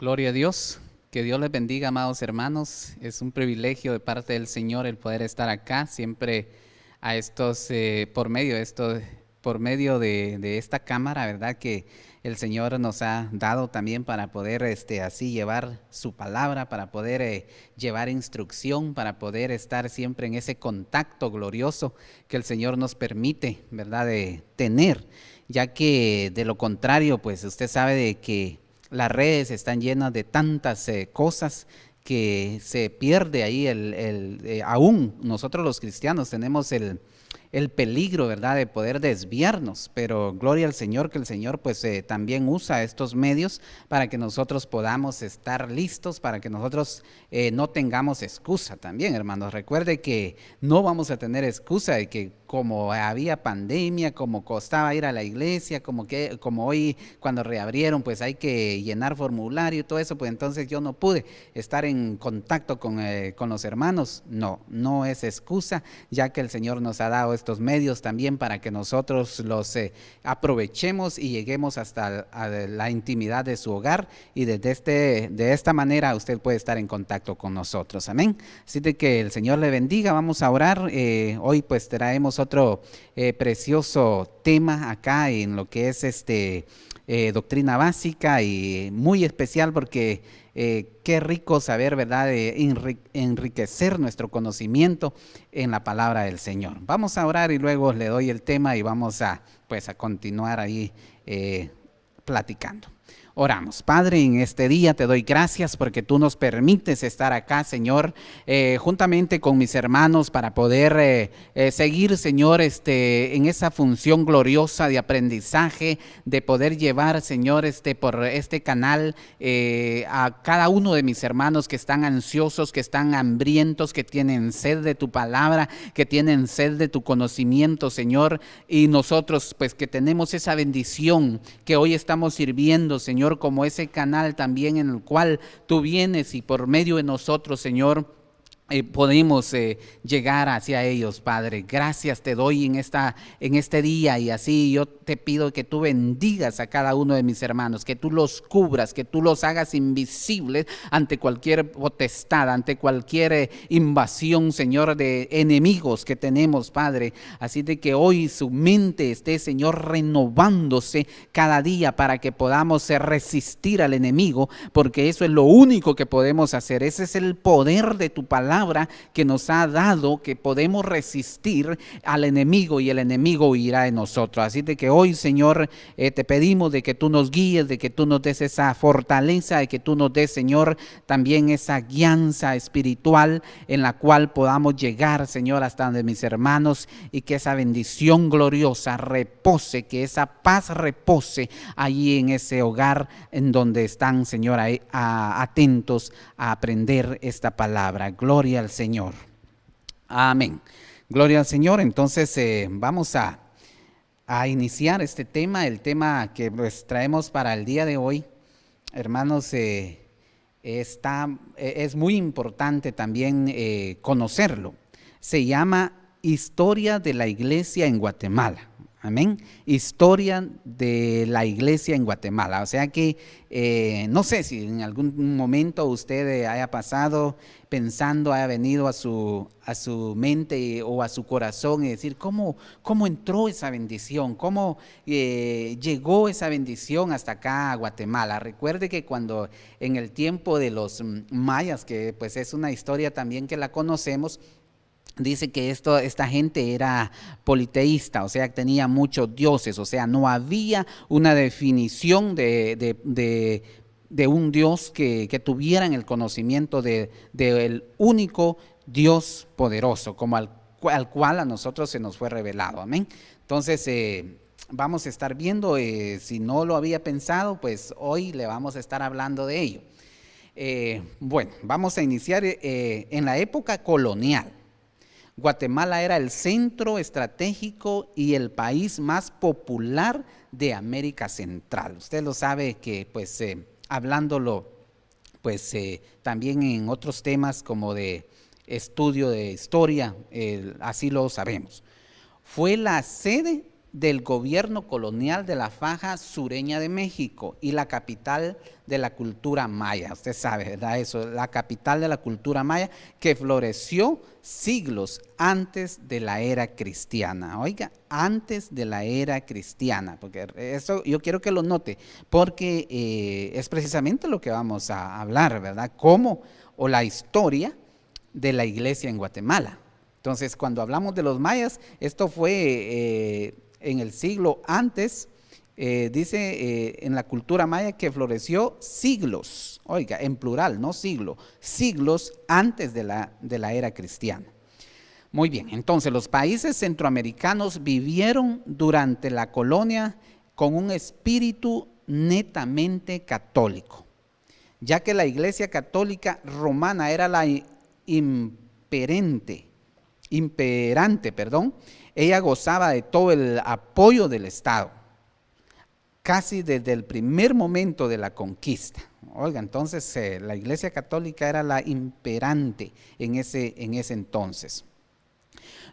Gloria a Dios, que Dios les bendiga, amados hermanos. Es un privilegio de parte del Señor el poder estar acá, siempre a estos, por medio de esta cámara, ¿verdad? Que el Señor nos ha dado también para poder así llevar su palabra, para poder llevar instrucción, para poder estar siempre en ese contacto glorioso que el Señor nos permite, ¿verdad? De tener, ya que de lo contrario, pues usted sabe de que las redes están llenas de tantas cosas que se pierde ahí aún nosotros los cristianos tenemos el peligro, ¿verdad?, de poder desviarnos, pero gloria al Señor, que el Señor pues también usa estos medios para que nosotros podamos estar listos, para que nosotros no tengamos excusa también, hermanos. Recuerde que no vamos a tener excusa de que como había pandemia, como costaba ir a la iglesia, como hoy cuando reabrieron pues hay que llenar formulario y todo eso, pues entonces yo no pude estar en contacto con los hermanos. No es excusa, ya que el Señor nos ha dado estos medios también para que nosotros los aprovechemos y lleguemos hasta la intimidad de su hogar, y de esta manera usted puede estar en contacto con nosotros. Amén. Así de que el Señor le bendiga. Vamos a orar. Hoy pues traemos otro precioso tema acá en lo que es doctrina básica, y muy especial porque qué rico saber, ¿verdad?, enriquecer nuestro conocimiento en la palabra del Señor. Vamos a orar y luego le doy el tema y vamos a continuar ahí platicando. Oramos. Padre, en este día te doy gracias porque tú nos permites estar acá, Señor, juntamente con mis hermanos para poder seguir, Señor, en esa función gloriosa de aprendizaje, de poder llevar, Señor, por este canal a cada uno de mis hermanos que están ansiosos, que están hambrientos, que tienen sed de tu palabra, que tienen sed de tu conocimiento, Señor, y nosotros pues que tenemos esa bendición que hoy estamos sirviendo, Señor, como ese canal también en el cual tú vienes y por medio de nosotros, Señor, podemos llegar hacia ellos, Padre. Gracias te doy en este día, y así yo te pido que tú bendigas a cada uno de mis hermanos, que tú los cubras, que tú los hagas invisibles ante cualquier potestad, ante cualquier invasión, Señor, de enemigos que tenemos, Padre. Así de que hoy su mente esté, Señor, renovándose cada día para que podamos resistir al enemigo, porque eso es lo único que podemos hacer. Ese es el poder de tu palabra que nos ha dado, que podemos resistir al enemigo y el enemigo huirá de nosotros. Así de que hoy, Señor, te pedimos de que tú nos guíes, de que tú nos des esa fortaleza, de que tú nos des, Señor, también esa guianza espiritual en la cual podamos llegar, Señor, hasta donde mis hermanos, y que esa bendición gloriosa repose, que esa paz repose allí en ese hogar en donde están, Señor, atentos a aprender esta palabra. Gloria al Señor. Amén. Gloria al Señor. Entonces vamos a iniciar este tema, el tema que pues traemos para el día de hoy. Hermanos, es muy importante también conocerlo. Se llama Historia de la Iglesia en Guatemala. Amén. Historia de la iglesia en Guatemala. O sea que no sé si en algún momento usted haya pasado pensando, haya venido a su mente o a su corazón y decir cómo entró esa bendición, cómo llegó esa bendición hasta acá a Guatemala. Recuerde que cuando en el tiempo de los mayas, que pues es una historia también que la conocemos, dice que esta gente era politeísta, o sea, tenía muchos dioses, o sea, no había una definición de un Dios que tuvieran el conocimiento del único Dios poderoso, como al cual a nosotros se nos fue revelado. Amén. Entonces, vamos a estar viendo, si no lo había pensado, pues hoy le vamos a estar hablando de ello. Bueno, vamos a iniciar en la época colonial. Guatemala era el centro estratégico y el país más popular de América Central. Usted lo sabe que pues hablándolo pues también en otros temas como de estudio de historia, así lo sabemos. Fue la sede del gobierno colonial de la faja sureña de México y la capital de la cultura maya. Usted sabe, ¿verdad? Eso, la capital de la cultura maya que floreció siglos antes de la era cristiana. Oiga, antes de la era cristiana, porque eso yo quiero que lo note, porque es precisamente lo que vamos a hablar, ¿verdad? Cómo o la historia de la iglesia en Guatemala. Entonces, cuando hablamos de los mayas, esto fue en el siglo antes, dice en la cultura maya que floreció siglos, oiga, en plural, no siglo, siglos antes de la era cristiana. Muy bien, entonces los países centroamericanos vivieron durante la colonia con un espíritu netamente católico, ya que la Iglesia Católica Romana era la imperante, ella gozaba de todo el apoyo del Estado, casi desde el primer momento de la conquista. Oiga, entonces la Iglesia Católica era la imperante en ese entonces.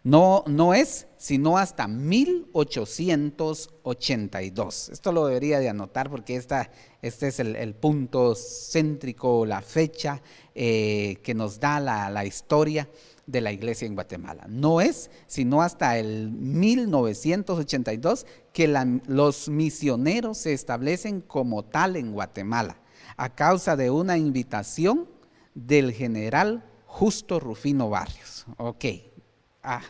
No es sino hasta 1882. Esto lo debería de anotar porque este es el punto céntrico, la fecha que nos da la historia de la iglesia en Guatemala. No es sino hasta el 1982 que los misioneros se establecen como tal en Guatemala, a causa de una invitación del general Justo Rufino Barrios. Ok.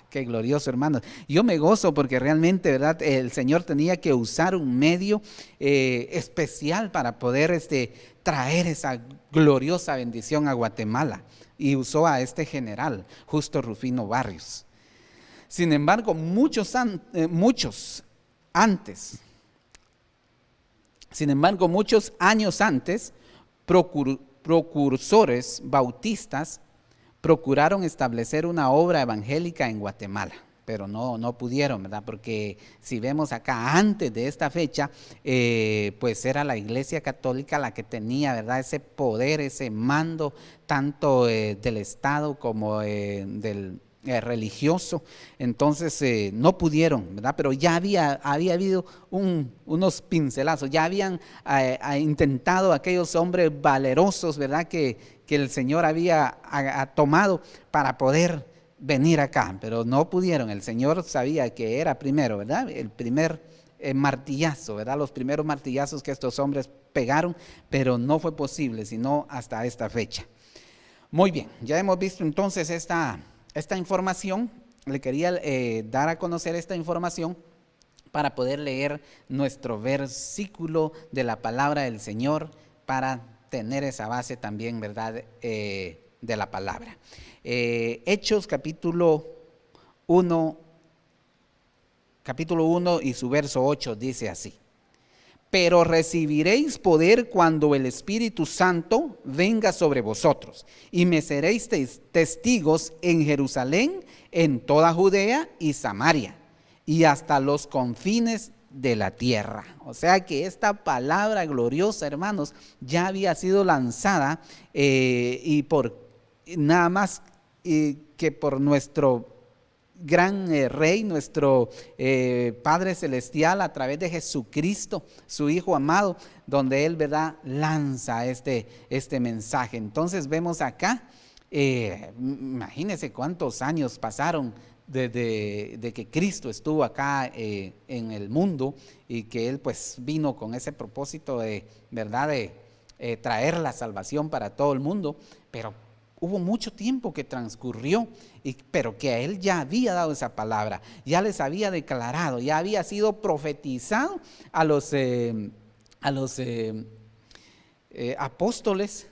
Qué glorioso, hermanos. Yo me gozo porque realmente, ¿verdad? El Señor tenía que usar un medio especial para poder traer esa gloriosa bendición a Guatemala, y usó a este general, Justo Rufino Barrios. Sin embargo, muchos años antes, precursores bautistas procuraron establecer una obra evangélica en Guatemala, pero no pudieron, ¿verdad? Porque si vemos acá, antes de esta fecha, pues era la Iglesia Católica la que tenía, ¿verdad?, ese poder, ese mando, tanto del Estado como del religioso. Entonces no pudieron, ¿verdad? Pero ya había habido unos pincelazos, ya habían intentado aquellos hombres valerosos, ¿verdad?, que el Señor había tomado para poder venir acá, pero no pudieron. El Señor sabía que era primero, ¿verdad?, el primer martillazo, ¿verdad?, los primeros martillazos que estos hombres pegaron, pero no fue posible sino hasta esta fecha. Muy bien, ya hemos visto entonces esta información. Le quería dar a conocer esta información para poder leer nuestro versículo de la palabra del Señor, para tener esa base también, ¿verdad?, de la palabra. Hechos capítulo 1 y su verso 8 dice así: pero recibiréis poder cuando el Espíritu Santo venga sobre vosotros, y me seréis testigos en Jerusalén, en toda Judea y Samaria, y hasta los confines de la tierra. O sea que esta palabra gloriosa, hermanos, ya había sido lanzada y por nada más que por nuestro gran Rey, nuestro Padre Celestial, a través de Jesucristo, su Hijo amado, donde Él, ¿verdad?, lanza este mensaje. Entonces vemos acá, imagínense cuántos años pasaron desde que Cristo estuvo acá en el mundo, y que Él pues vino con ese propósito de, ¿verdad?, de traer la salvación para todo el mundo, pero hubo mucho tiempo que transcurrió, pero que a Él ya había dado esa palabra, ya les había declarado, ya había sido profetizado a los apóstoles,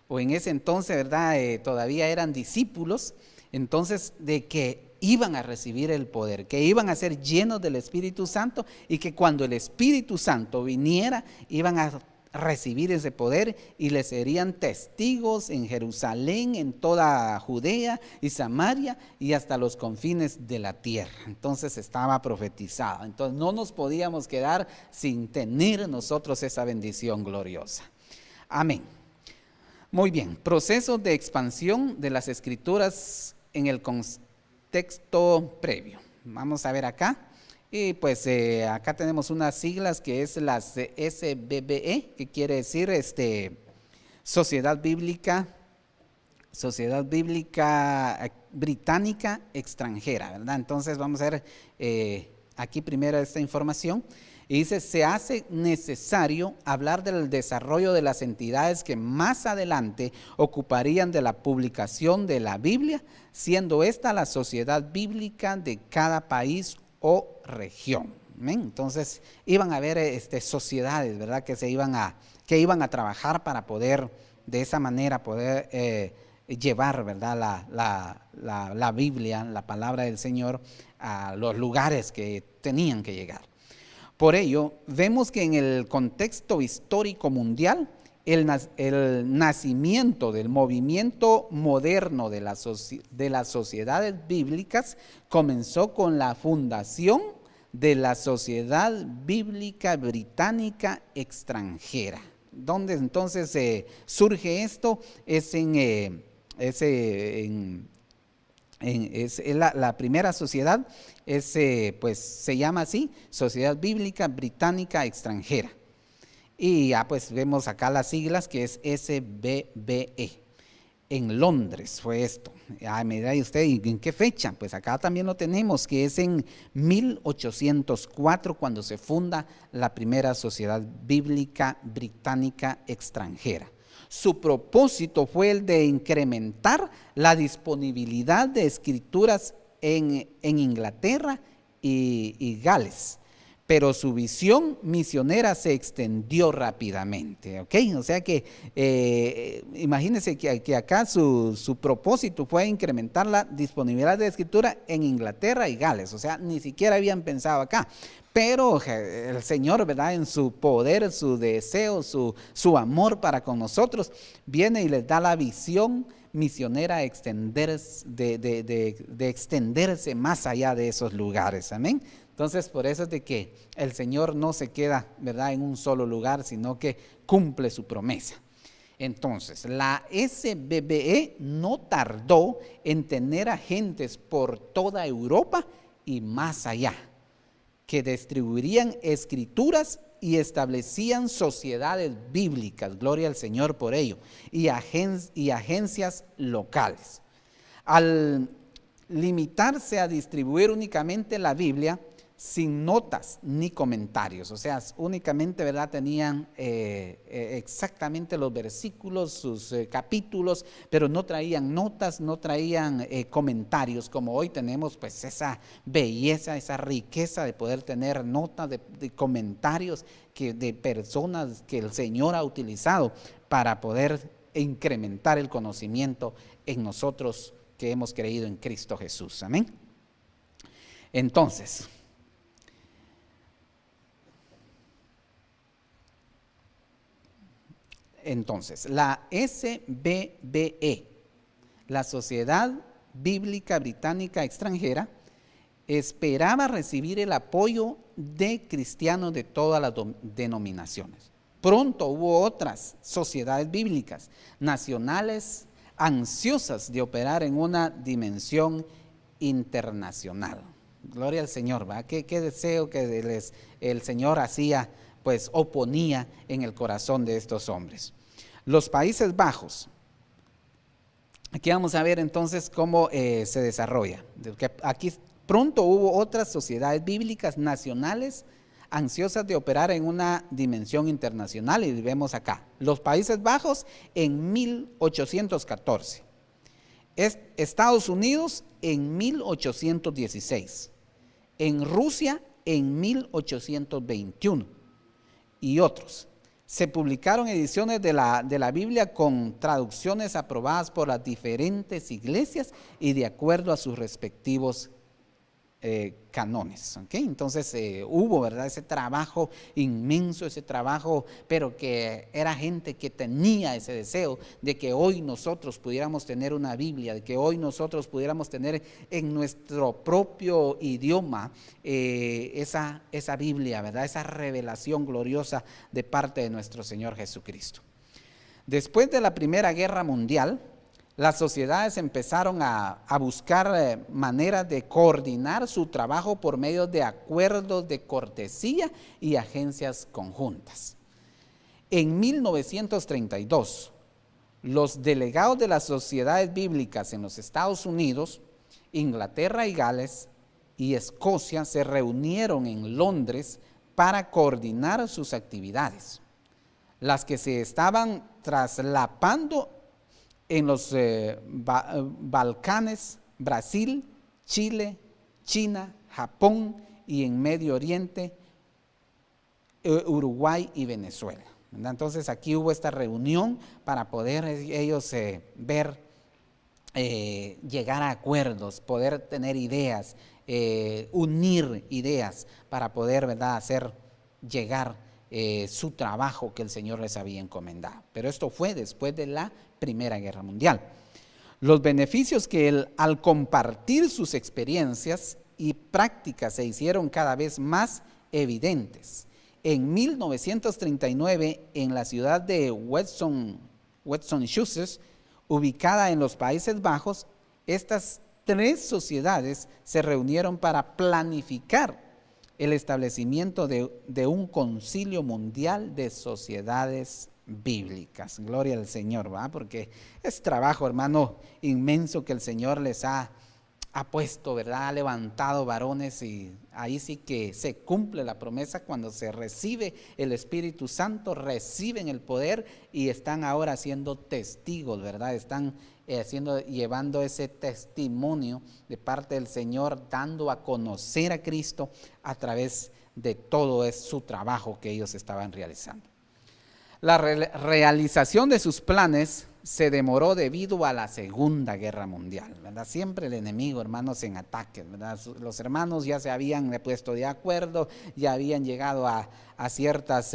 o en ese entonces, ¿verdad?, todavía eran discípulos, entonces, de que iban a recibir el poder, que iban a ser llenos del Espíritu Santo, y que cuando el Espíritu Santo viniera, iban a recibir ese poder y les serían testigos en Jerusalén, en toda Judea y Samaria y hasta los confines de la tierra. Entonces estaba profetizado. Entonces no nos podíamos quedar sin tener nosotros esa bendición gloriosa. Amén. Muy bien, proceso de expansión de las Escrituras en el contexto previo. Vamos a ver acá. Y pues acá tenemos unas siglas que es las SBBE, que quiere decir Sociedad Bíblica Británica Extranjera, ¿verdad? Entonces vamos a ver aquí primero esta información. Y dice, se hace necesario hablar del desarrollo de las entidades que más adelante ocuparían de la publicación de la Biblia, siendo esta la sociedad bíblica de cada país o región. ¿Ven? Entonces iban a haber sociedades, ¿verdad? Que iban a trabajar para poder, de esa manera, poder llevar, ¿verdad? La Biblia, la palabra del Señor, a los lugares que tenían que llegar. Por ello, vemos que en el contexto histórico mundial, el nacimiento del movimiento moderno de las sociedades bíblicas comenzó con la fundación de la Sociedad Bíblica Británica Extranjera. ¿Dónde entonces surge esto? La primera sociedad pues se llama así, Sociedad Bíblica Británica Extranjera. Y ya pues vemos acá las siglas, que es SBBE. En Londres fue esto. Me dirá usted, ¿y en qué fecha? Pues acá también lo tenemos, que es en 1804 cuando se funda la primera Sociedad Bíblica Británica Extranjera. Su propósito fue el de incrementar la disponibilidad de escrituras en Inglaterra y Gales, pero su visión misionera se extendió rápidamente, ¿ok? O sea que imagínense que acá su propósito fue incrementar la disponibilidad de escritura en Inglaterra y Gales, o sea, ni siquiera habían pensado acá. Pero el Señor, ¿verdad? En su poder, su deseo, su amor para con nosotros, viene y les da la visión misionera de extenderse más allá de esos lugares. Amén. Entonces, por eso es de que el Señor no se queda, ¿verdad?, en un solo lugar, sino que cumple su promesa. Entonces, la SBBE no tardó en tener agentes por toda Europa y más allá, que distribuirían escrituras y establecían sociedades bíblicas, gloria al Señor por ello, y agencias locales. Al limitarse a distribuir únicamente la Biblia, sin notas ni comentarios, o sea, únicamente, ¿verdad?, tenían exactamente los versículos, sus capítulos, pero no traían notas, no traían comentarios, como hoy tenemos pues esa belleza, esa riqueza de poder tener notas de comentarios de personas que el Señor ha utilizado para poder incrementar el conocimiento en nosotros que hemos creído en Cristo Jesús. Amén. Entonces, la SBBE, la Sociedad Bíblica Británica Extranjera, esperaba recibir el apoyo de cristianos de todas las denominaciones. Pronto hubo otras sociedades bíblicas nacionales ansiosas de operar en una dimensión internacional. Gloria al Señor, ¿verdad? Qué deseo que el Señor hacía, pues oponía en el corazón de estos hombres. Los Países Bajos. Aquí vamos a ver entonces cómo se desarrolla. Aquí pronto hubo otras sociedades bíblicas nacionales ansiosas de operar en una dimensión internacional, y vemos acá, los Países Bajos en 1814, Estados Unidos en 1816, en Rusia en 1821 y otros. Se publicaron ediciones de la Biblia con traducciones aprobadas por las diferentes iglesias y de acuerdo a sus respectivos canones. ¿Okay? Entonces hubo, ¿verdad?, ese trabajo inmenso, ese trabajo, pero que era gente que tenía ese deseo de que hoy nosotros pudiéramos tener una Biblia, de que hoy nosotros pudiéramos tener en nuestro propio idioma esa Biblia, ¿verdad?, esa revelación gloriosa de parte de nuestro Señor Jesucristo. Después de la Primera Guerra Mundial, las sociedades empezaron a buscar maneras de coordinar su trabajo por medio de acuerdos de cortesía y agencias conjuntas. En 1932, los delegados de las sociedades bíblicas en los Estados Unidos, Inglaterra y Gales y Escocia se reunieron en Londres para coordinar sus actividades, las que se estaban traslapando en los Balcanes, Brasil, Chile, China, Japón y en Medio Oriente, Uruguay y Venezuela. Entonces aquí hubo esta reunión para poder ellos llegar a acuerdos, poder tener ideas, unir ideas para poder, ¿verdad?, hacer llegar su trabajo que el Señor les había encomendado. Pero esto fue después de la Primera Guerra Mundial. Los beneficios que al compartir sus experiencias y prácticas se hicieron cada vez más evidentes. En 1939, en la ciudad de Weston, Massachusetts, ubicada en los Países Bajos, estas 3 sociedades se reunieron para planificar el establecimiento de un concilio mundial de sociedades bíblicas. Gloria al Señor, ¿verdad? Porque es trabajo, hermano, inmenso que el Señor les ha puesto, ¿verdad? Ha levantado varones, y ahí sí que se cumple la promesa cuando se recibe el Espíritu Santo, reciben el poder y están ahora siendo testigos, ¿verdad? Están llevando ese testimonio de parte del Señor, dando a conocer a Cristo a través de todo su trabajo que ellos estaban realizando. La realización de sus planes se demoró debido a la Segunda Guerra Mundial, ¿verdad? Siempre el enemigo, hermanos, en ataque, ¿verdad? Los hermanos ya se habían puesto de acuerdo, ya habían llegado a ciertas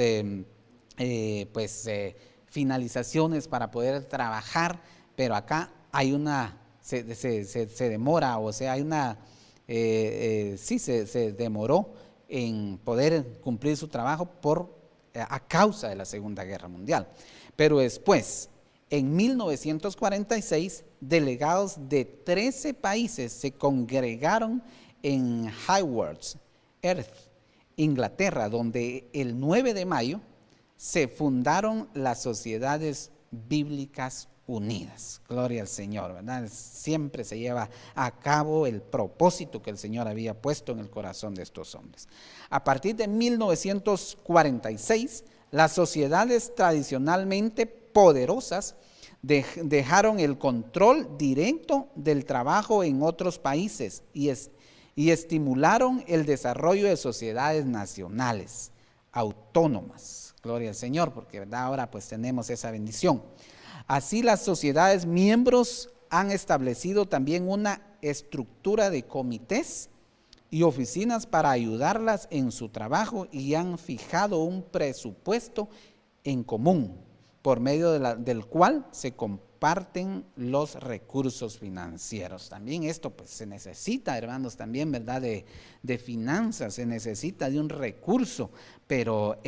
finalizaciones para poder trabajar, pero acá hay se demora, o sea, hay se demoró en poder cumplir su trabajo a causa de la Segunda Guerra Mundial. Pero después, en 1946, delegados de 13 países se congregaron en Haworth, Inglaterra, donde el 9 de mayo se fundaron las Sociedades Bíblicas Unidas. Gloria al Señor, ¿verdad? Siempre se lleva a cabo el propósito que el Señor había puesto en el corazón de estos hombres. A partir de 1946, las sociedades tradicionalmente poderosas dejaron el control directo del trabajo en otros países y estimularon el desarrollo de sociedades nacionales, autónomas. Gloria al Señor, porque, ¿verdad?, ahora pues tenemos esa bendición. Así, las sociedades miembros han establecido también una estructura de comités y oficinas para ayudarlas en su trabajo, y han fijado un presupuesto en común por medio del cual se comparten los recursos financieros. También esto pues se necesita, hermanos, también, ¿verdad?, de finanzas, se necesita de un recurso, pero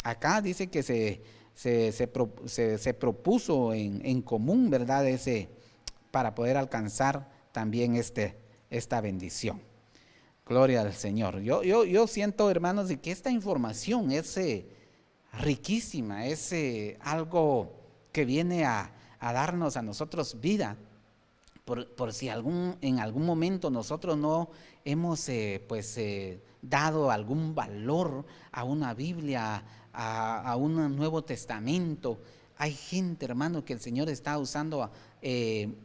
acá dice que se propuso en común, ¿verdad?, para poder alcanzar también esta bendición. Gloria al Señor. Yo siento, hermanos, de que esta información es riquísima, es algo que viene a darnos a nosotros vida, por si en algún momento nosotros no hemos dado algún valor a una Biblia, a un Nuevo Testamento. Hay gente, hermano, que el Señor está usando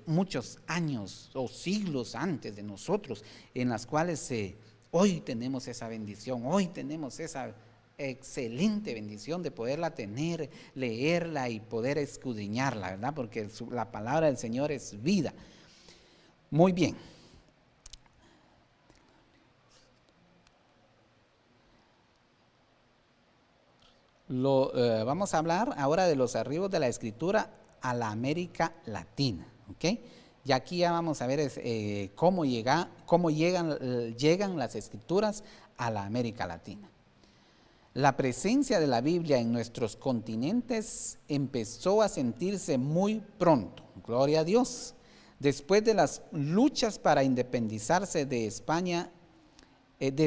muchos años o siglos antes de nosotros, en las cuales hoy tenemos esa bendición, hoy tenemos esa excelente bendición de poderla tener, leerla y poder escudriñarla, ¿verdad? Porque la palabra del Señor es vida. Muy bien. Vamos a hablar ahora de los arribos de la Escritura a la América Latina, ¿ok? Y aquí ya vamos a ver cómo llegan las Escrituras a la América Latina. La presencia de la Biblia en nuestros continentes empezó a sentirse muy pronto, Gloria a Dios. Después de las luchas para independizarse de España, en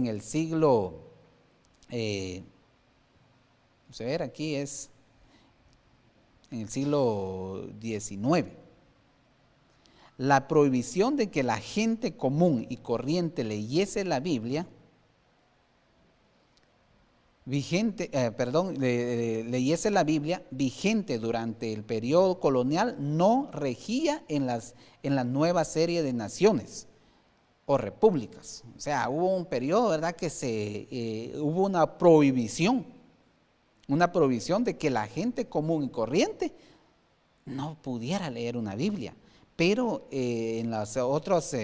el siglo, vamos a ver, aquí es en el siglo XIX, la prohibición de que la gente común y corriente leyese la Biblia, leyese la Biblia vigente durante el periodo colonial, no regía en la nueva serie de naciones o repúblicas. O sea, hubo un periodo, ¿verdad?, que hubo una prohibición de que la gente común y corriente no pudiera leer una Biblia, pero en las otras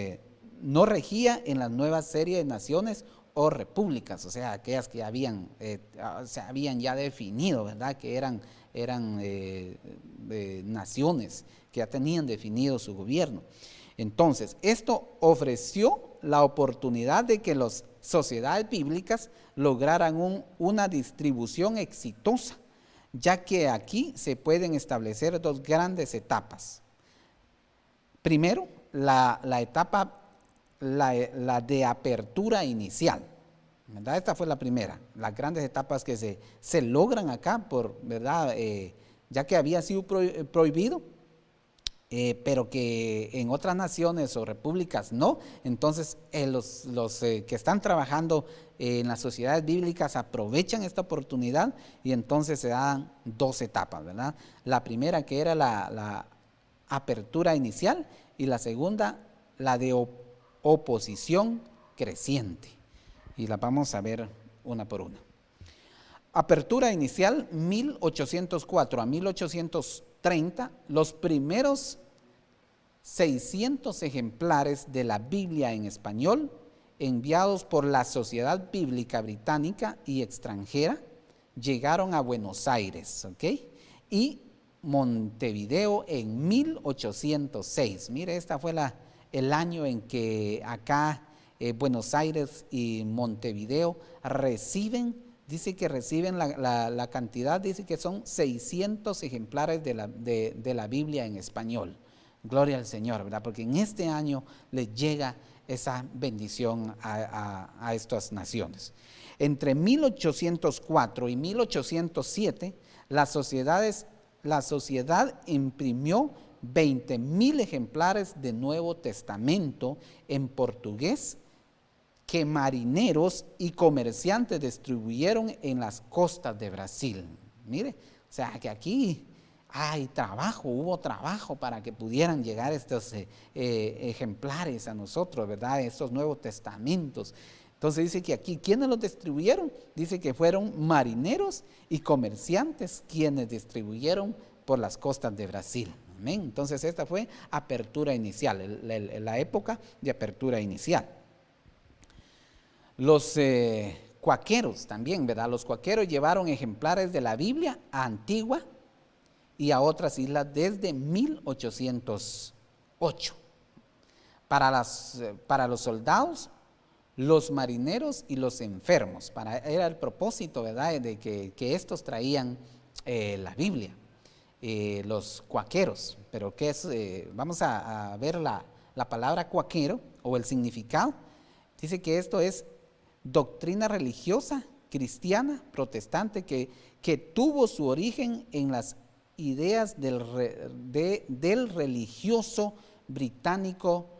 no regía en la nueva serie de naciones o repúblicas, o sea, aquellas que se habían ya definido, ¿verdad?, que eran naciones que ya tenían definido su gobierno. Entonces, esto ofreció la oportunidad de que las sociedades bíblicas lograran una distribución exitosa, ya que aquí se pueden establecer dos grandes etapas. Primero, la etapa de apertura inicial, ¿verdad? Esta fue la primera, las grandes etapas que se logran acá, ¿verdad? Ya que había sido prohibido, pero que en otras naciones o repúblicas no. Entonces los que están trabajando en las sociedades bíblicas aprovechan esta oportunidad y entonces se dan dos etapas, ¿verdad? La primera, que era la apertura inicial, y la segunda, la de oposición creciente, y la vamos a ver una por una. Apertura inicial, 1804 a 1830, los primeros 600 ejemplares de la Biblia en español, enviados por la Sociedad Bíblica Británica y extranjera, llegaron a Buenos Aires, ¿ok?, y Montevideo en 1806. Mire, esta fue el año en que acá Buenos Aires y Montevideo dice que reciben la cantidad, dice que son 600 ejemplares de la Biblia en español. Gloria al Señor, ¿verdad? Porque en este año les llega esa bendición a estas naciones. Entre 1804 y 1807, la sociedad imprimió 20,000 ejemplares de Nuevo Testamento en portugués que marineros y comerciantes distribuyeron en las costas de Brasil. Mire, o sea que aquí hubo trabajo para que pudieran llegar estos ejemplares a nosotros, ¿verdad?, estos Nuevos Testamentos. Entonces dice que aquí, ¿quiénes los distribuyeron? Dice que fueron marineros y comerciantes quienes distribuyeron por las costas de Brasil. Amén. Entonces esta fue apertura inicial, la época de apertura inicial. Los cuáqueros también, ¿verdad? Los cuáqueros llevaron ejemplares de la Biblia a Antigua y a otras islas desde 1808. Para los soldados, los marineros y los enfermos, era el propósito, ¿verdad?, de que estos traían la Biblia, los cuáqueros. Pero ¿qué es? Vamos a ver la palabra cuáquero o el significado. Dice que esto es doctrina religiosa cristiana protestante que tuvo su origen en las ideas del religioso británico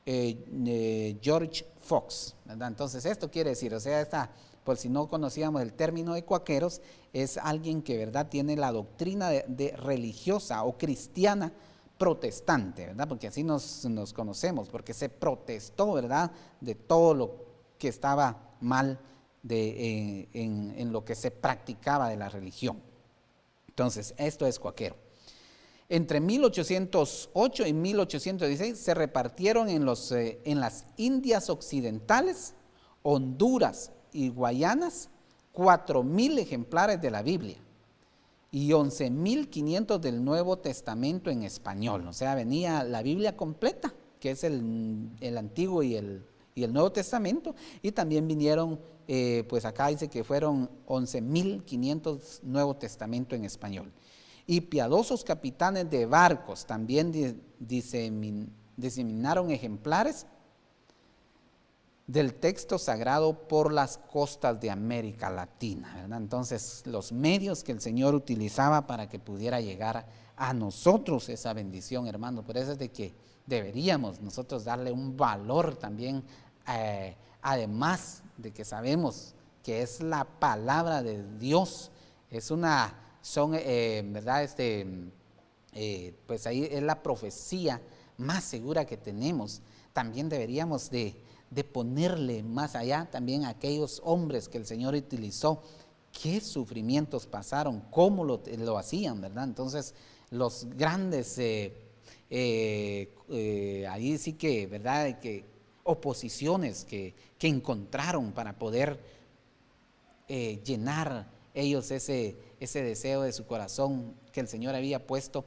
George Fox, ¿verdad? Entonces esto quiere decir, o sea, por si no conocíamos el término de cuáqueros, es alguien que, ¿verdad?, tiene la doctrina de religiosa o cristiana protestante, ¿verdad? Porque así nos conocemos, porque se protestó, ¿verdad?, de todo lo que estaba mal en lo que se practicaba de la religión. Entonces, esto es cuáquero. Entre 1808 y 1816 se repartieron en las Indias Occidentales, Honduras y Guayanas 4,000 ejemplares de la Biblia y 11,500 del Nuevo Testamento en español. O sea, venía la Biblia completa, que es el Antiguo y y el Nuevo Testamento, y también vinieron, pues acá dice que fueron 11.500 Nuevo Testamento en español. Y piadosos capitanes de barcos también diseminaron ejemplares del texto sagrado por las costas de América Latina, ¿verdad? Entonces, los medios que el Señor utilizaba para que pudiera llegar a nosotros esa bendición, hermano. Por eso es de que deberíamos nosotros darle un valor también, además de que sabemos que es la palabra de Dios, ¿verdad? Pues ahí es la profecía más segura que tenemos. También deberíamos de ponerle más allá también a aquellos hombres que el Señor utilizó, qué sufrimientos pasaron, cómo lo hacían, ¿verdad? Entonces, los grandes, ahí sí que, ¿verdad? Que oposiciones que encontraron para poder llenar ellos ese deseo de su corazón que el Señor había puesto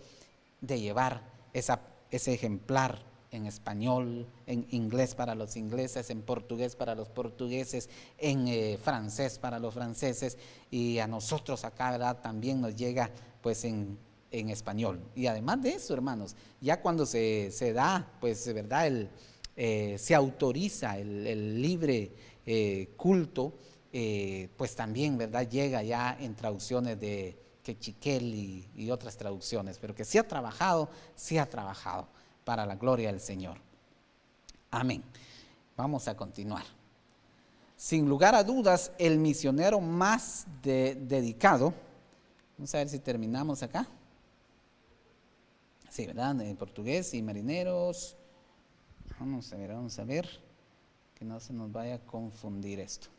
de llevar ese ejemplar en español, en inglés para los ingleses, en portugués para los portugueses, en francés para los franceses, y a nosotros acá, ¿verdad? También nos llega pues en español. Y además de eso, hermanos, ya cuando se da, pues, ¿verdad? Se autoriza el libre culto, pues también, ¿verdad? Llega ya en traducciones de Quechiquel y otras traducciones, pero que sí ha trabajado para la gloria del Señor. Amén. Vamos a continuar. Sin lugar a dudas, el misionero más dedicado, vamos a ver si terminamos acá. Sí, ¿verdad? En portugués y marineros. Vamos a ver, que no se nos vaya a confundir esto.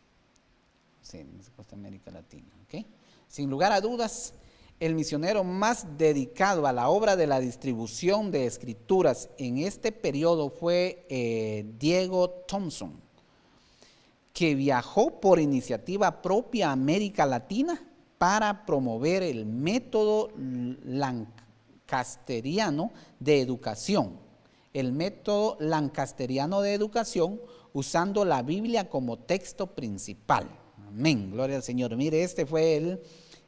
Sí, Costa América Latina, ¿ok? Sin lugar a dudas, el misionero más dedicado a la obra de la distribución de escrituras en este periodo fue Diego Thompson, que viajó por iniciativa propia a América Latina para promover el método lancasteriano de educación. El método lancasteriano de educación usando la Biblia como texto principal. Amén, gloria al Señor. Mire, este fue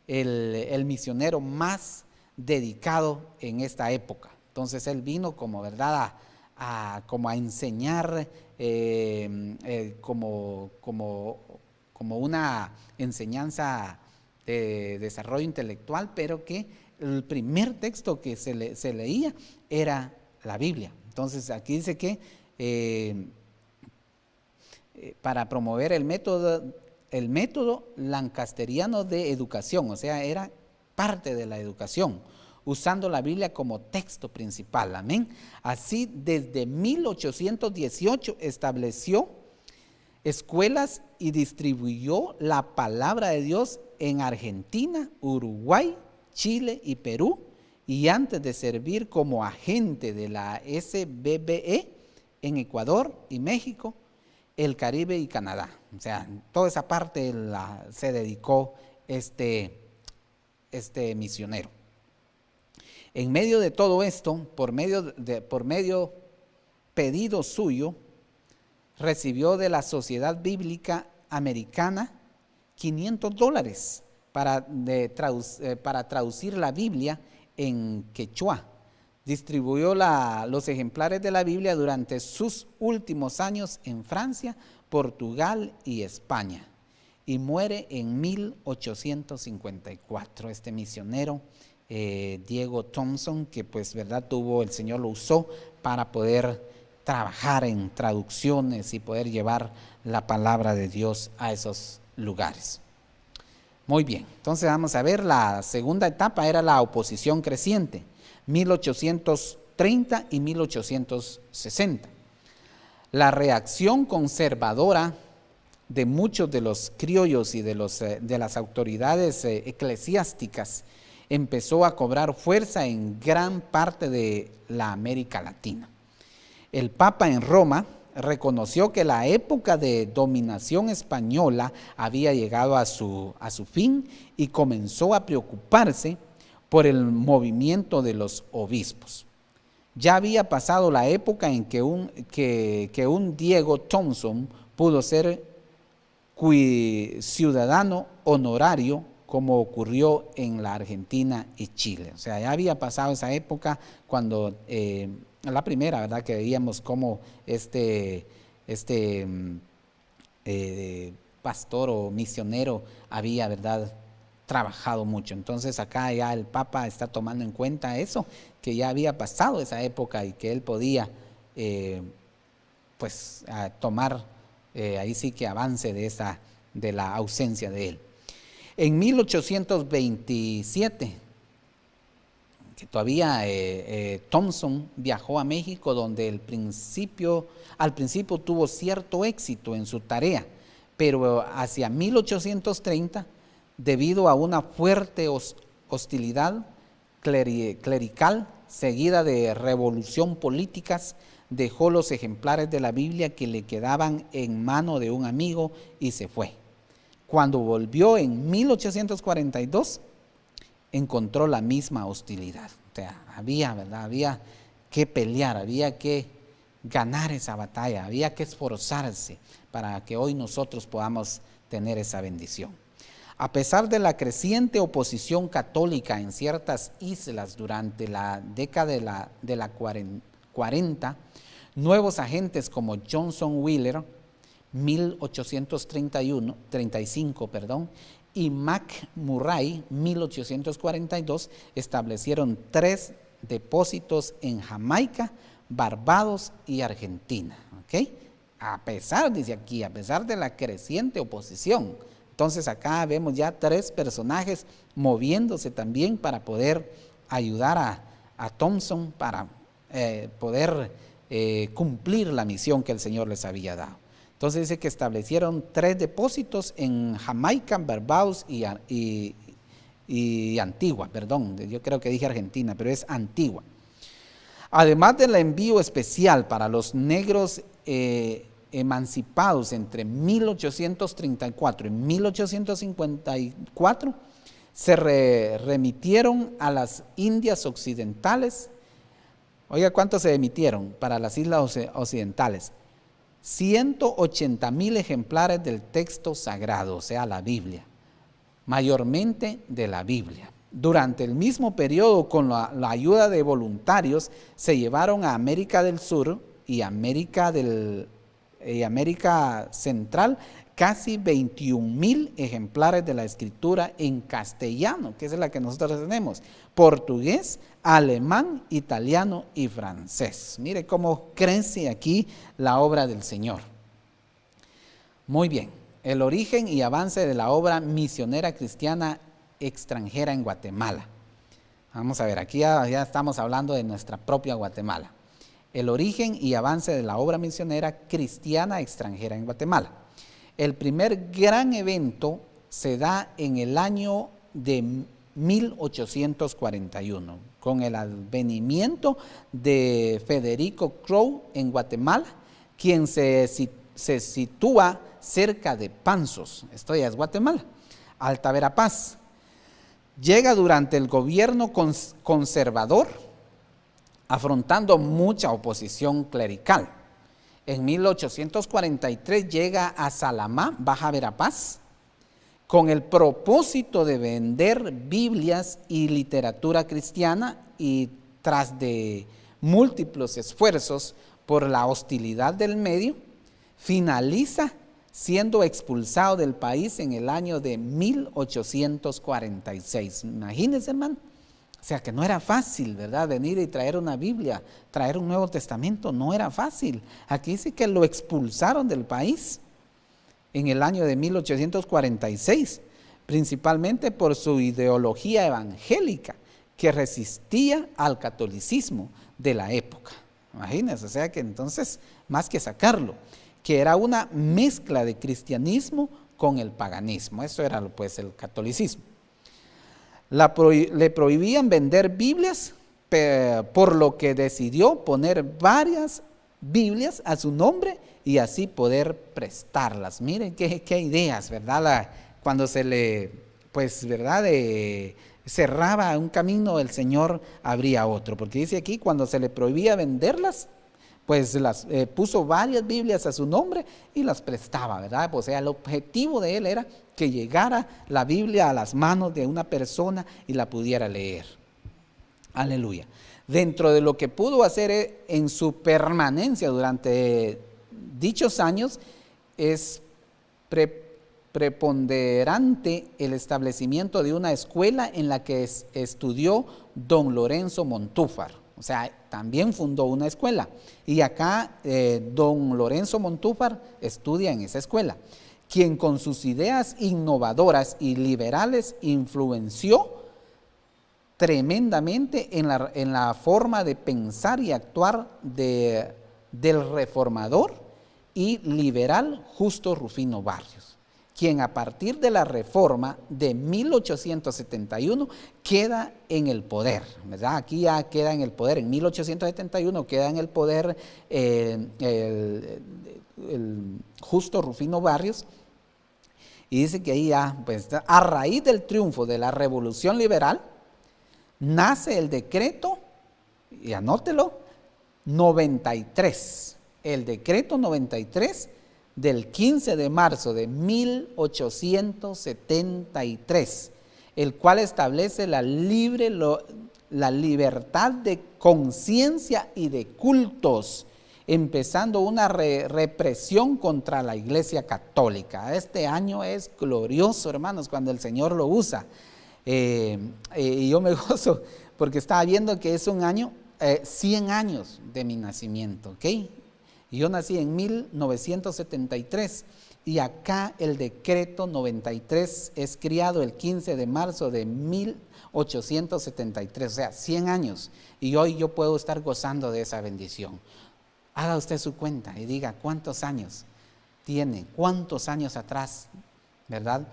el misionero más dedicado en esta época. Entonces él vino como, ¿verdad?, como a enseñar, como una enseñanza de desarrollo intelectual, pero que el primer texto que se leía era la Biblia. Entonces aquí dice que para promover el método lancasteriano de educación, o sea, era parte de la educación, usando la Biblia como texto principal. Amén. Así, desde 1818 estableció escuelas y distribuyó la palabra de Dios en Argentina, Uruguay, Chile y Perú, y antes de servir como agente de la SBBE en Ecuador y México, el Caribe y Canadá. O sea, toda esa parte se dedicó este misionero. En medio de todo esto, por medio pedido suyo, recibió de la Sociedad Bíblica Americana $500 para traducir la Biblia en quechua. Distribuyó los ejemplares de la Biblia durante sus últimos años en Francia, Portugal y España, y muere en 1854. Este misionero, Diego Thompson, que pues, ¿verdad?, el Señor lo usó para poder trabajar en traducciones y poder llevar la palabra de Dios a esos lugares. Muy bien, entonces vamos a ver, la segunda etapa era la oposición creciente, 1830 y 1860. La reacción conservadora de muchos de los criollos y de las autoridades eclesiásticas empezó a cobrar fuerza en gran parte de la América Latina. El Papa en Roma reconoció que la época de dominación española había llegado a su fin y comenzó a preocuparse por el movimiento de los obispos. Ya había pasado la época en que un Diego Thompson pudo ser ciudadano honorario, como ocurrió en la Argentina y Chile. O sea, ya había pasado esa época cuando la primera, ¿verdad?, que veíamos cómo pastor o misionero había, ¿verdad?, trabajado mucho. Entonces acá ya el Papa está tomando en cuenta eso, que ya había pasado esa época y que él podía tomar ahí sí que avance de la ausencia de él. En 1827, que todavía Thompson viajó a México, donde al principio tuvo cierto éxito en su tarea, pero hacia 1830, debido a una fuerte hostilidad clerical seguida de revolución políticas, dejó los ejemplares de la Biblia que le quedaban en mano de un amigo y se fue. Cuando volvió en 1842, encontró la misma hostilidad. O sea, había que pelear, había que ganar esa batalla, había que esforzarse para que hoy nosotros podamos tener esa bendición. A pesar de la creciente oposición católica en ciertas islas durante la década de la 40, nuevos agentes como Johnson Wheeler, 1835, y McMurray, 1842, establecieron 3 depósitos en Jamaica, Barbados y Argentina. ¿Okay? A pesar de la creciente oposición. Entonces acá vemos ya 3 personajes moviéndose también para poder ayudar a Thompson para poder cumplir la misión que el Señor les había dado. Entonces dice que establecieron 3 depósitos en Jamaica, Barbados y Antigua, yo creo que dije Argentina, pero es Antigua. Además del envío especial para los negros emancipados entre 1834 y 1854, se remitieron a las Indias Occidentales. Oiga, ¿cuántos se emitieron para las Islas Occidentales? 180,000 ejemplares del texto sagrado, o sea, la Biblia, mayormente de la Biblia. Durante el mismo periodo, con la ayuda de voluntarios, se llevaron a América del Sur y América Central casi 21,000 ejemplares de la Escritura en castellano, que es la que nosotros tenemos, portugués, alemán, italiano y francés. Mire cómo crece aquí la obra del Señor. Muy bien, el origen y avance de la obra misionera cristiana extranjera en Guatemala. Vamos a ver, aquí ya estamos hablando de nuestra propia Guatemala. El origen y avance de la obra misionera cristiana extranjera en Guatemala. El primer gran evento se da en el año de 1841, con el advenimiento de Federico Crow en Guatemala, quien se sitúa cerca de Panzos, esto ya es Guatemala, Alta Verapaz. Llega durante el gobierno conservador, afrontando mucha oposición clerical. En 1843 llega a Salamá, Baja Verapaz, con el propósito de vender Biblias y literatura cristiana, y tras de múltiples esfuerzos por la hostilidad del medio, finaliza siendo expulsado del país en el año de 1846. Imagínense, hermano. O sea que no era fácil, ¿verdad? Venir y traer una Biblia, traer un Nuevo Testamento, no era fácil. Aquí dice que lo expulsaron del país en el año de 1846, principalmente por su ideología evangélica que resistía al catolicismo de la época. Imagínense, o sea que entonces, más que sacarlo, que era una mezcla de cristianismo con el paganismo. Eso era pues el catolicismo. Le prohibían vender Biblias, por lo que decidió poner varias Biblias a su nombre y así poder prestarlas. Miren qué ideas, ¿verdad? Cuando se le pues, ¿verdad? Cerraba un camino, el Señor abría otro. Porque dice aquí, cuando se le prohibía venderlas, pues puso varias Biblias a su nombre y las prestaba, ¿verdad? O sea, el objetivo de él era que llegara la Biblia a las manos de una persona y la pudiera leer. Aleluya. Dentro de lo que pudo hacer en su permanencia durante dichos años, es preponderante el establecimiento de una escuela en la que estudió don Lorenzo Montúfar. O sea, también fundó una escuela. Y acá don Lorenzo Montúfar estudia en esa escuela, quien con sus ideas innovadoras y liberales influenció tremendamente en la forma de pensar y actuar del reformador y liberal Justo Rufino Barrios, quien a partir de la reforma de 1871 queda en el poder, ¿verdad? Aquí ya queda en el poder, en 1871 queda en el poder el Justo Rufino Barrios, y dice que ahí ya, pues, a raíz del triunfo de la Revolución Liberal, nace el decreto, y anótelo, 93, el decreto 93 del 15 de marzo de 1873, el cual establece la libertad de conciencia y de cultos, empezando una represión contra la Iglesia Católica. Este año es glorioso, hermanos, cuando el Señor lo usa. Y yo me gozo porque estaba viendo que es un año, 100 años de mi nacimiento, ¿ok? Y yo nací en 1973 y acá el decreto 93 es criado el 15 de marzo de 1873, o sea, 100 años. Y hoy yo puedo estar gozando de esa bendición. Haga usted su cuenta y diga cuántos años tiene, cuántos años atrás, ¿verdad?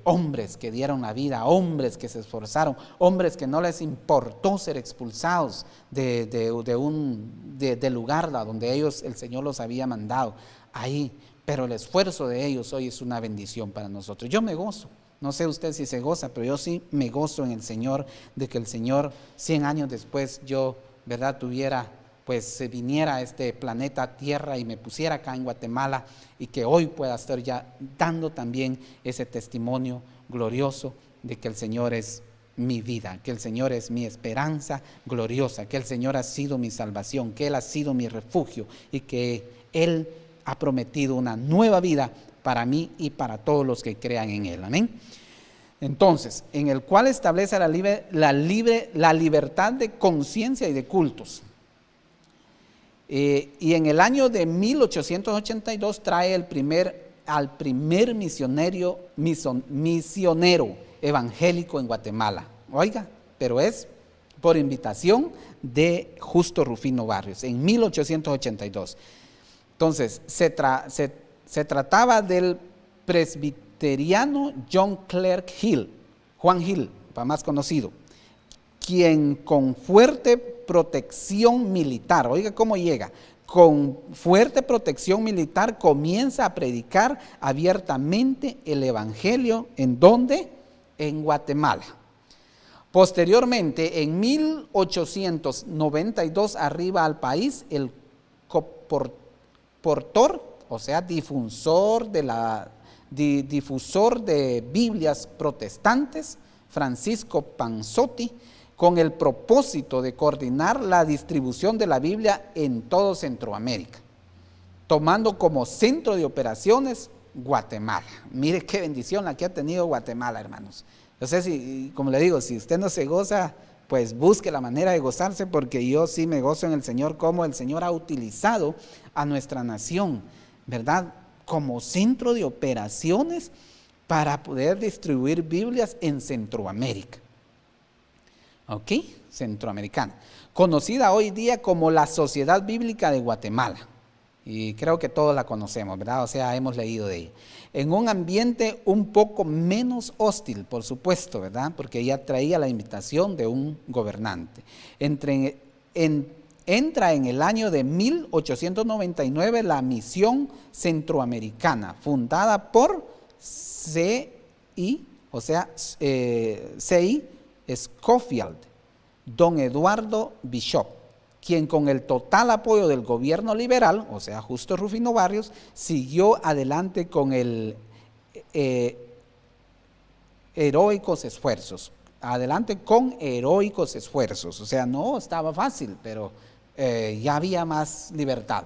Hombres que dieron la vida, hombres que se esforzaron, hombres que no les importó ser expulsados del lugar donde ellos, el Señor los había mandado ahí, pero el esfuerzo de ellos hoy es una bendición para nosotros. Yo me gozo, no sé usted si se goza, pero yo sí me gozo en el Señor, de que el Señor 100 años después yo, ¿verdad?, pues se viniera a este planeta Tierra y me pusiera acá en Guatemala, y que hoy pueda estar ya dando también ese testimonio glorioso de que el Señor es mi vida, que el Señor es mi esperanza gloriosa, que el Señor ha sido mi salvación, que Él ha sido mi refugio y que Él ha prometido una nueva vida para mí y para todos los que crean en Él. Amén. Entonces, en el cual establece la libertad de conciencia y de cultos. Y en el año de 1882 trae al primer misionero evangélico en Guatemala. Oiga, pero es por invitación de Justo Rufino Barrios, en 1882. Entonces, se trataba del presbiteriano John Clark Hill, Juan Hill, para más conocido, quien con fuerte protección militar, oiga cómo llega, con fuerte protección militar comienza a predicar abiertamente el evangelio. ¿En dónde? En Guatemala. Posteriormente, en 1892, arriba al país el portor, o sea, difusor de Biblias protestantes, Francisco Panzotti, con el propósito de coordinar la distribución de la Biblia en todo Centroamérica, tomando como centro de operaciones Guatemala. Mire qué bendición la que ha tenido Guatemala, hermanos. No sé si, como le digo, si usted no se goza, pues busque la manera de gozarse, porque yo sí me gozo en el Señor, como el Señor ha utilizado a nuestra nación, ¿verdad?, como centro de operaciones para poder distribuir Biblias en Centroamérica. ¿Ok? Centroamericana, conocida hoy día como la Sociedad Bíblica de Guatemala, y creo que todos la conocemos, ¿verdad? O sea, hemos leído de ella, en un ambiente un poco menos hostil, por supuesto, ¿verdad?, porque ella traía la invitación de un gobernante. Entra en el año de 1899 la Misión Centroamericana, fundada por C.I. o sea, C.I. Scofield, don Eduardo Bishop, quien con el total apoyo del gobierno liberal, o sea, Justo Rufino Barrios, siguió adelante con el heroicos esfuerzos, o sea, no estaba fácil, pero ya había más libertad.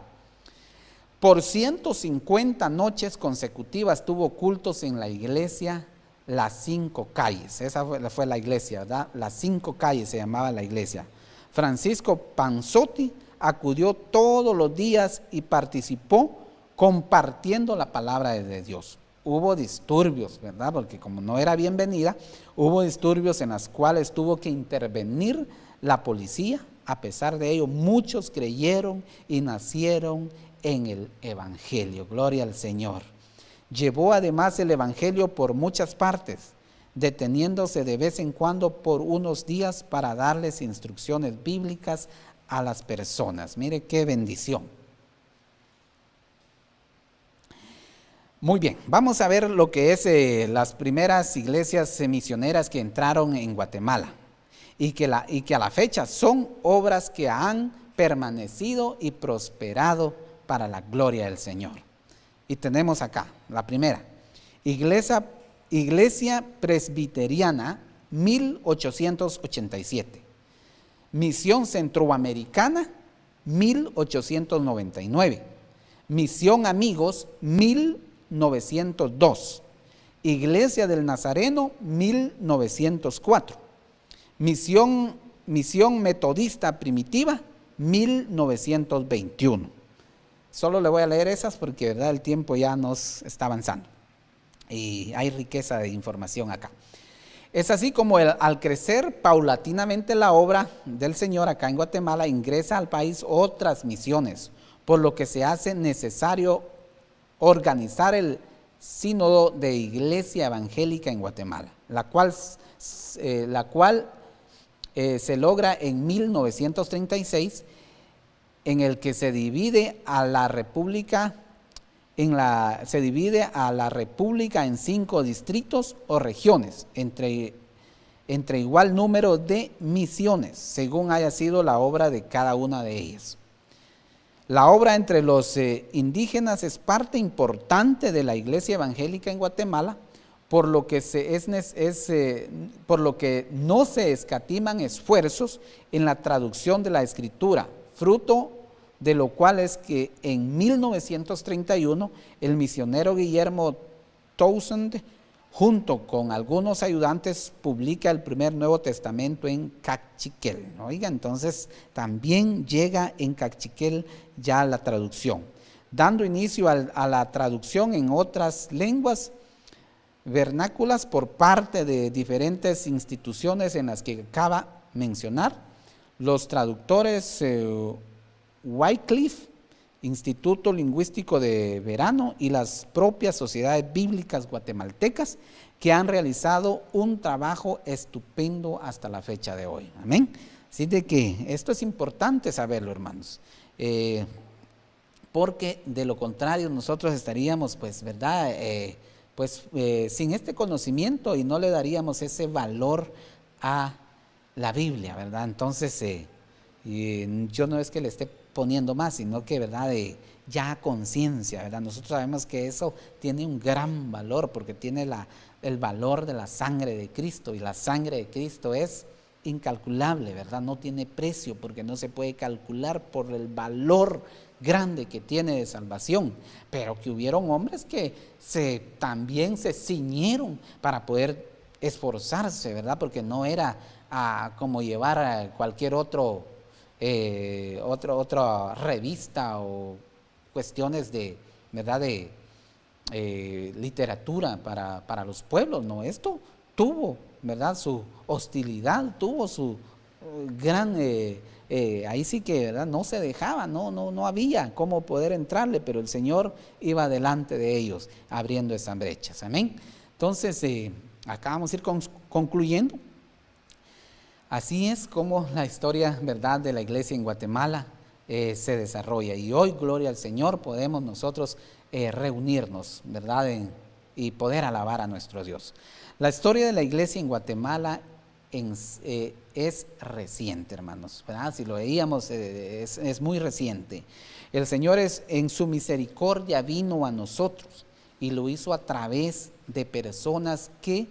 Por 150 noches consecutivas tuvo cultos en la iglesia Las Cinco Calles. Esa fue la iglesia, ¿verdad? Las Cinco Calles se llamaba la iglesia. Francisco Panzotti acudió todos los días y participó compartiendo la palabra de Dios. Hubo disturbios, ¿verdad? Porque como no era bienvenida, hubo disturbios en los cuales tuvo que intervenir la policía. A pesar de ello, muchos creyeron y nacieron en el Evangelio. Gloria al Señor. Llevó además el Evangelio por muchas partes, deteniéndose de vez en cuando por unos días para darles instrucciones bíblicas a las personas. Mire qué bendición. Muy bien, vamos a ver lo que es las primeras iglesias misioneras que entraron en Guatemala y que a la fecha son obras que han permanecido y prosperado para la gloria del Señor. Y tenemos acá la primera, Iglesia Presbiteriana 1887, Misión Centroamericana 1899, Misión Amigos 1902, Iglesia del Nazareno 1904, Misión Metodista Primitiva 1921. Solo le voy a leer esas porque, ¿verdad?, el tiempo ya nos está avanzando y hay riqueza de información acá. Es así como al crecer paulatinamente la obra del Señor acá en Guatemala, ingresa al país otras misiones, por lo que se hace necesario organizar el Sínodo de Iglesia Evangélica en Guatemala, la cual se logra en 1936, en el que se divide a la República en 5 distritos o regiones, entre igual número de misiones, según haya sido la obra de cada una de ellas. La obra entre los indígenas es parte importante de la Iglesia Evangélica en Guatemala, por lo que no se escatiman esfuerzos en la traducción de la Escritura, fruto de lo cual es que en 1931 el misionero Guillermo Townsend, junto con algunos ayudantes, publica el primer Nuevo Testamento en Cachiquel. Oiga, entonces también llega en Cachiquel ya la traducción, dando inicio a la traducción en otras lenguas vernáculas por parte de diferentes instituciones en las que acaba de mencionar, los traductores Wycliffe, Instituto Lingüístico de Verano y las propias sociedades bíblicas guatemaltecas, que han realizado un trabajo estupendo hasta la fecha de hoy. Amén. Así de que esto es importante saberlo, hermanos, porque de lo contrario nosotros estaríamos, pues, ¿verdad?, sin este conocimiento y no le daríamos ese valor a la Biblia, ¿verdad? Entonces, yo no es que le esté poniendo más, sino que, ¿verdad?, ya conciencia, ¿verdad? Nosotros sabemos que eso tiene un gran valor porque tiene el valor de la sangre de Cristo, y la sangre de Cristo es incalculable, ¿verdad? No tiene precio porque no se puede calcular por el valor grande que tiene de salvación, pero que hubieron hombres que también se ciñeron para poder esforzarse, ¿verdad? Porque no era como llevar a cualquier otra revista o cuestiones de, ¿verdad?, de literatura para los pueblos. No, esto tuvo, ¿verdad?, su hostilidad, tuvo su gran, ahí sí que, ¿verdad?, no se dejaba, no había cómo poder entrarle, pero el Señor iba delante de ellos abriendo esas brechas. Amén. Entonces, acá vamos a ir concluyendo. Así es como la historia, ¿verdad?, de la iglesia en Guatemala se desarrolla, y hoy, gloria al Señor, podemos nosotros reunirnos, ¿verdad?, y poder alabar a nuestro Dios. La historia de la iglesia en Guatemala es reciente, hermanos, ¿verdad? Si lo veíamos, es muy reciente. El Señor en su misericordia vino a nosotros y lo hizo a través de personas que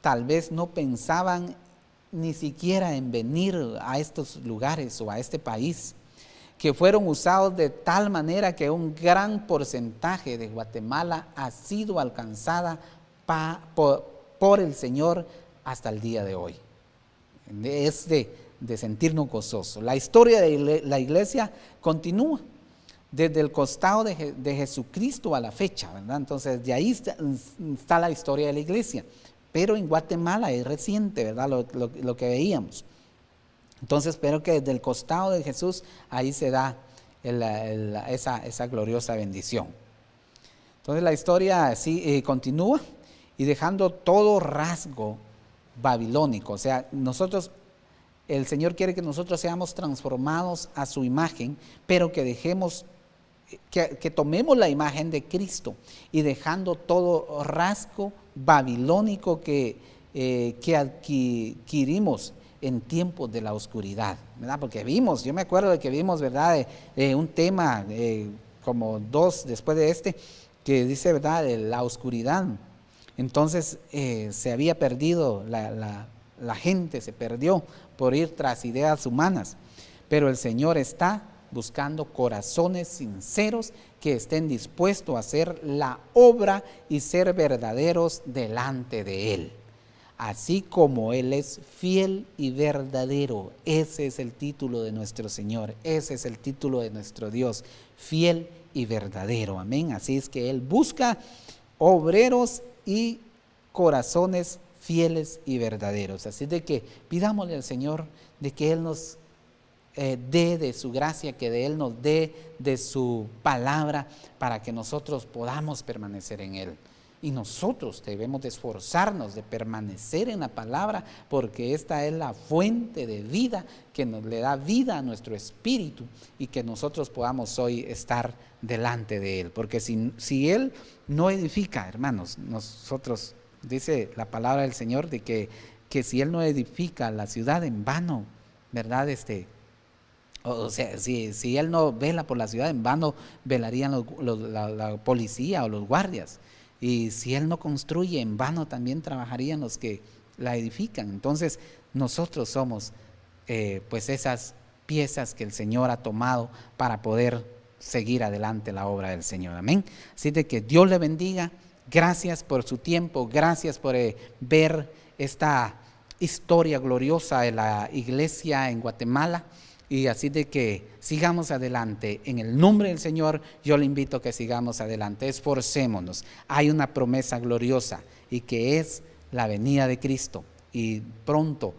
tal vez no pensaban ni siquiera en venir a estos lugares o a este país, que fueron usados de tal manera que un gran porcentaje de Guatemala ha sido alcanzada por el Señor hasta el día de hoy. Es de sentirnos gozosos. La historia de la iglesia continúa desde el costado de Jesucristo a la fecha, ¿verdad? Entonces de ahí está la historia de la iglesia, pero en Guatemala es reciente, ¿verdad? Lo que veíamos. Entonces espero que desde el costado de Jesús ahí se da esa gloriosa bendición. Entonces la historia así continúa y dejando todo rasgo babilónico. O sea, el Señor quiere que nosotros seamos transformados a su imagen, pero que dejemos, que tomemos la imagen de Cristo y dejando todo rasgo babilónico que adquirimos en tiempos de la oscuridad, ¿verdad? Porque yo me acuerdo de que vimos, ¿verdad? Un tema como 2 después de este, que dice, ¿verdad? De la oscuridad. Entonces se había perdido, la gente se perdió por ir tras ideas humanas, pero el Señor está buscando corazones sinceros que estén dispuestos a hacer la obra y ser verdaderos delante de Él. Así como Él es fiel y verdadero. Ese es el título de nuestro Señor, ese es el título de nuestro Dios, fiel y verdadero, amén. Así es que Él busca obreros y corazones fieles y verdaderos. Así de que pidámosle al Señor de que Él nos dé de su gracia, que Él nos dé de su palabra para que nosotros podamos permanecer en Él. Y nosotros debemos de esforzarnos de permanecer en la palabra, porque esta es la fuente de vida que nos le da vida a nuestro espíritu y que nosotros podamos hoy estar delante de Él. Porque si Él no edifica, hermanos, nosotros, dice la palabra del Señor, de que si Él no edifica la ciudad, en vano, ¿verdad? O sea, si Él no vela por la ciudad, en vano velarían la policía o los guardias. Y si Él no construye, en vano también trabajarían los que la edifican. Entonces nosotros somos pues esas piezas que el Señor ha tomado para poder seguir adelante la obra del Señor, amén. Así de que Dios le bendiga. Gracias por su tiempo, gracias por ver esta historia gloriosa de la iglesia en Guatemala. Y así de que sigamos adelante. En el nombre del Señor, yo le invito a que sigamos adelante. Esforcémonos. Hay una promesa gloriosa y que es la venida de Cristo. Y pronto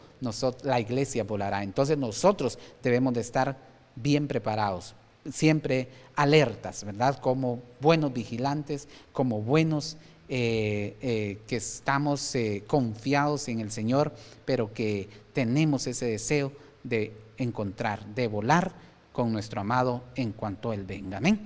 la iglesia volará. Entonces nosotros debemos de estar bien preparados, siempre alertas, ¿verdad? Como buenos vigilantes, como buenos que estamos confiados en el Señor, pero que tenemos ese deseo de encontrar, de volar con nuestro amado en cuanto Él venga, amén.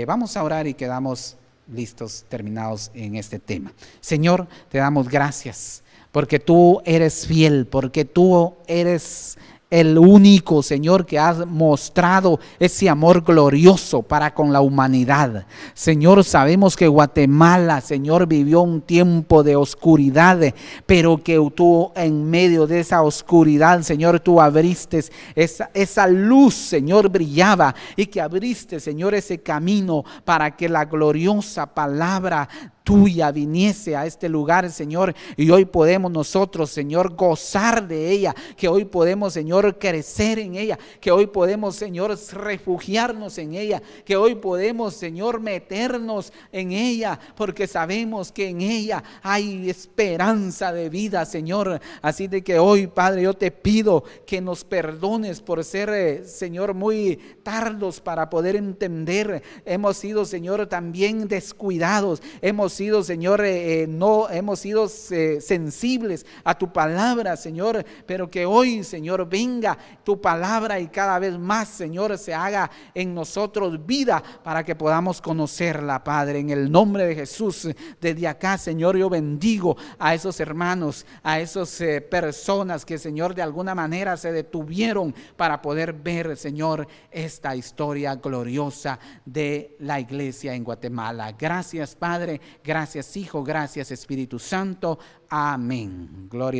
Vamos a orar y quedamos listos, terminados en este tema. Señor, te damos gracias porque tú eres fiel, porque tú eres el único, Señor, que has mostrado ese amor glorioso para con la humanidad. Señor, sabemos que Guatemala, Señor, vivió un tiempo de oscuridad, pero que tú en medio de esa oscuridad, Señor, tú abriste esa luz, Señor, brillaba, y que abriste, Señor, ese camino para que la gloriosa palabra tuya viniese a este lugar, Señor, y hoy podemos nosotros, Señor, gozar de ella, que hoy podemos, Señor, crecer en ella, que hoy podemos, Señor, refugiarnos en ella, que hoy podemos, Señor, meternos en ella, porque sabemos que en ella hay esperanza de vida, Señor. Así de que hoy, Padre, yo te pido que nos perdones por ser, Señor, muy tardos para poder entender. Hemos sido, Señor, también descuidados, hemos sido, Señor, no hemos sido sensibles a tu palabra, Señor, pero que hoy, Señor, venga venga tu palabra y cada vez más, Señor, se haga en nosotros vida para que podamos conocerla, Padre. En el nombre de Jesús, desde acá, Señor, yo bendigo a esos hermanos, a esas personas que, Señor, de alguna manera se detuvieron para poder ver, Señor, esta historia gloriosa de la iglesia en Guatemala. Gracias, Padre, gracias, Hijo, gracias, Espíritu Santo. Amén. Gloria